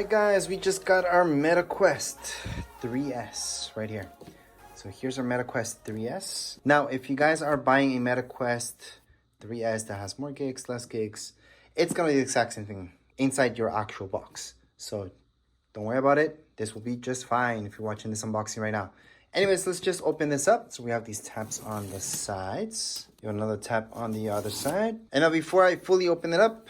Alright guys, we just got our MetaQuest 3S right here. So here's our MetaQuest 3S. Now, if you guys are buying a MetaQuest 3S that has more gigs, less gigs, it's gonna be the exact same thing inside your actual box. So don't worry about it. This will be just fine if you're watching this unboxing right now. Anyways, let's just open this up. So we have these tabs on the sides. You have another tab on the other side. And now before I fully open it up,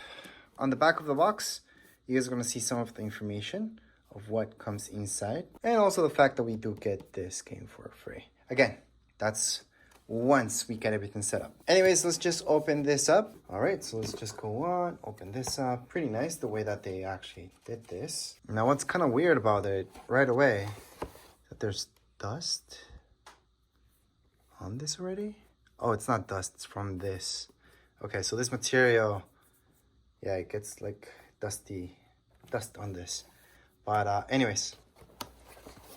on the back of the box, you guys are going to see some of the information of what comes inside. And also the fact that we do get this game for free. Again, that's once we get everything set up. Anyways, let's just open this up. All right, so let's just go on, open this up. Pretty nice the way that they actually did this. Now, what's kind of weird about it right away, that there's dust on this already. Oh, it's not dust, it's from this. Okay, so this material, yeah, it gets like dust on this. But anyways,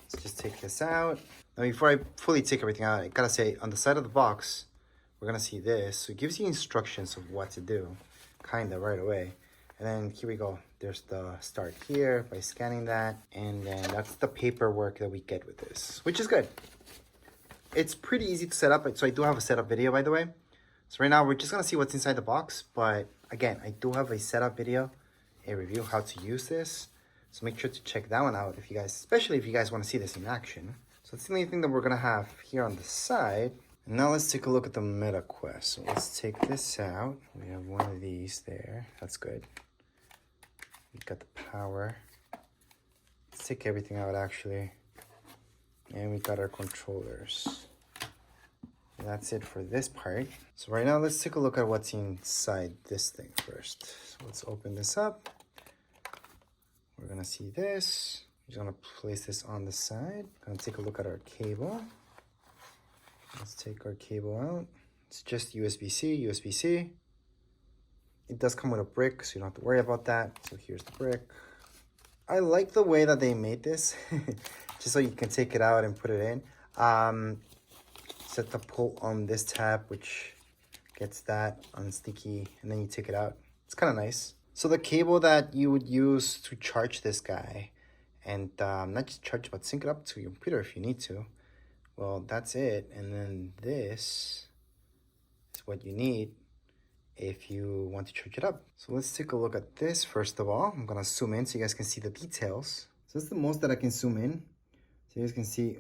let's just take this out. Now, before I fully take everything out, I gotta say, on the side of the box, we're gonna see this. So it gives you instructions of what to do, kinda right away. And then here we go. There's the start here by scanning that. And then that's the paperwork that we get with this, which is good. It's pretty easy to set up. So I do have a setup video, by the way. So right now we're just gonna see what's inside the box. But again, I do have a setup video, a review how to use this. So make sure to check that one out if you guys, especially if you guys wanna see this in action. So that's the only thing that we're gonna have here on the side. And now let's take a look at the MetaQuest. So let's take this out. We have one of these there. That's good. We got the power. Let's take everything out actually. And we got our controllers. And that's it for this part. So right now let's take a look at what's inside this thing first. So let's open this up. We're gonna see this. We're gonna place this on the side. Gonna take a look at our cable. Let's take our cable out. It's just USB-C, USB-C. It does come with a brick, so you don't have to worry about that. So here's the brick. I like the way that they made this, just so you can take it out and put it in. Set the pull on this tab, which gets that unsticky, and then you take it out. It's kind of nice. So the cable that you would use to charge this guy, and not just charge, but sync it up to your computer if you need to. Well, that's it. And then this is what you need if you want to charge it up. So let's take a look at this first of all. I'm gonna zoom in so you guys can see the details. So this is the most that I can zoom in. So you guys can see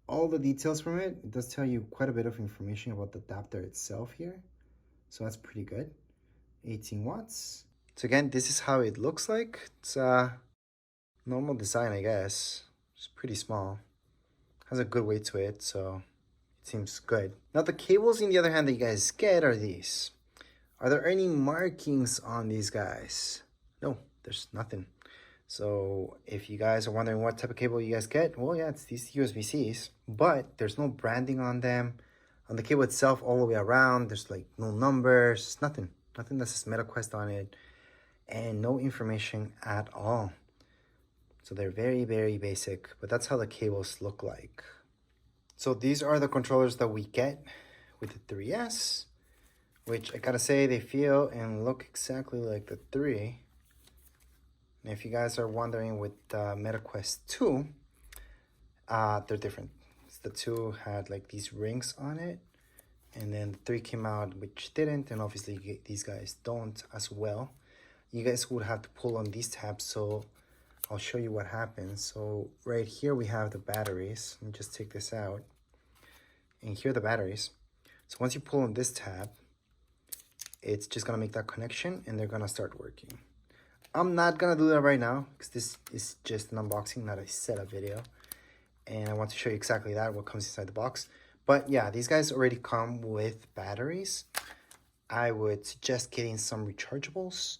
all the details from it. It does tell you quite a bit of information about the adapter itself here. So that's pretty good. 18 watts. So again, this is how it looks like. It's a normal design, I guess. It's pretty small. Has a good weight to it, so it seems good. Now the cables, on the other hand, that you guys get are these. Are there any markings on these guys? No, there's nothing. So if you guys are wondering what type of cable you guys get, well, yeah, it's these USB-Cs, but there's no branding on them. On the cable itself, all the way around, there's like no numbers, nothing that says MetaQuest on it, and no information at all. So they're very, very basic, but that's how the cables look like. So these are the controllers that we get with the 3S, which I gotta say, they feel and look exactly like the 3. And if you guys are wondering with MetaQuest 2, they're different. The 2 had like these rings on it, and then the 3 came out which didn't, and obviously these guys don't as well. You guys would have to pull on these tabs, so I'll show you what happens. So right here we have the batteries. Let me just take this out. And here are the batteries. So once you pull on this tab, it's just gonna make that connection and they're gonna start working. I'm not gonna do that right now because this is just an unboxing, not a setup video. And I want to show you exactly that, what comes inside the box. But yeah, these guys already come with batteries. I would suggest getting some rechargeables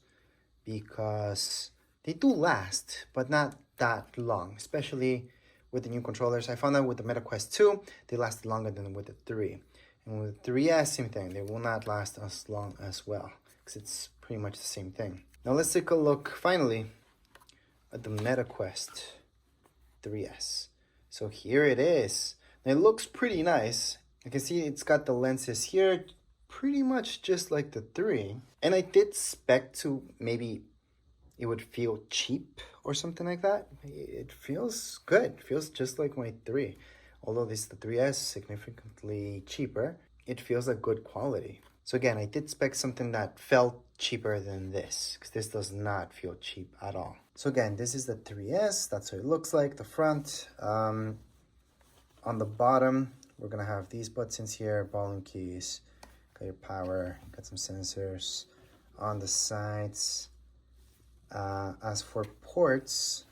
because they do last, but not that long, especially with the new controllers. I found out with the MetaQuest 2, they last longer than with the 3. And with the 3S, same thing. They will not last as long as well because it's pretty much the same thing. Now let's take a look, finally, at the MetaQuest 3S. So here it is. Now it looks pretty nice. You can see it's got the lenses here, pretty much just like the 3. And I did expect to maybe it would feel cheap or something like that. It feels good. It feels just like my 3. Although this the 3S significantly cheaper, it feels like good quality. So again, I did spec something that felt cheaper than this, because this does not feel cheap at all. So again, this is the 3S. That's what it looks like, the front. On the bottom, we're gonna have these buttons here, volume keys, got your power, got some sensors. On the sides, as for ports,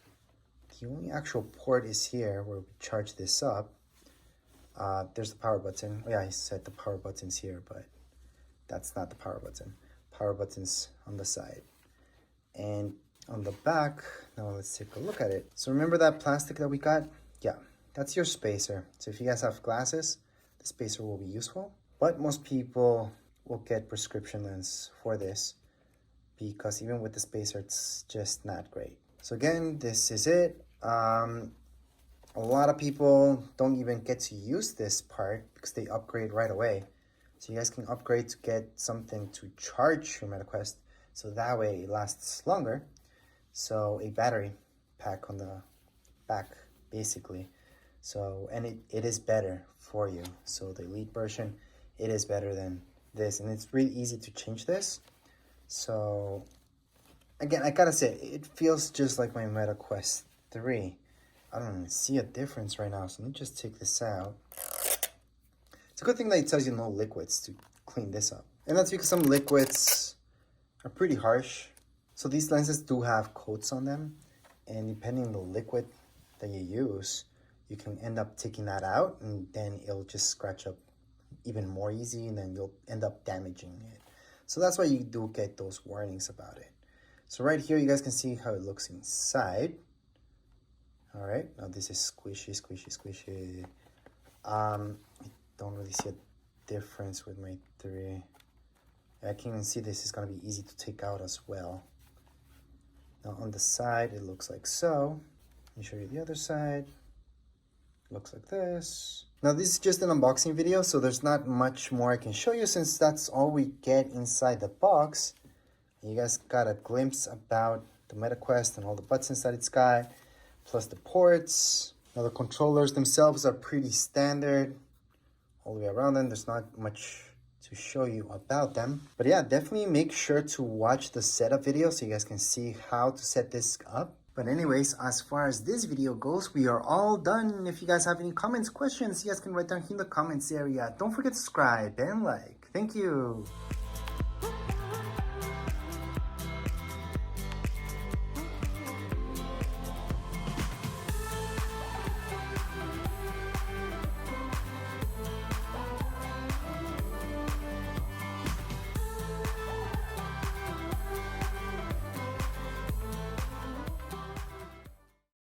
the only actual port is here where we charge this up. There's the power button. Oh yeah, I said the power button's here, but that's not the power button. Power button's on the side. And on the back, now let's take a look at it. So remember that plastic that we got? Yeah, that's your spacer. So if you guys have glasses, the spacer will be useful. But most people will get prescription lens for this, because even with the spacer, it's just not great. So again, this is it. A lot of people don't even get to use this part because they upgrade right away. So you guys can upgrade to get something to charge your MetaQuest, so that way it lasts longer. So a battery pack on the back, basically. So, and it is better for you. So the Elite version, it is better than this, and it's really easy to change this. So again, I gotta say, it feels just like my MetaQuest 3. I don't even see a difference right now, so let me just take this out. It's a good thing that it tells you no liquids to clean this up. And that's because some liquids are pretty harsh. So these lenses do have coats on them, and depending on the liquid that you use, you can end up taking that out, and then it'll just scratch up even more easy, and then you'll end up damaging it. So that's why you do get those warnings about it. So right here, you guys can see how it looks inside. All right, now this is squishy, squishy, squishy. I don't really see a difference with my 3. I can even see this is gonna be easy to take out as well. Now on the side, it looks like so. Let me show you the other side. It looks like this. Now this is just an unboxing video, so there's not much more I can show you since that's all we get inside the box. You guys got a glimpse about the MetaQuest and all the buttons that it's got, plus the ports. Now the controllers themselves are pretty standard all the way around them. There's not much to show you about them. But yeah, definitely make sure to watch the setup video so you guys can see how to set this up. But anyways, as far as this video goes, we are all done. If you guys have any comments, questions, you guys can write down here in the comments area. Don't forget to subscribe and like. Thank you.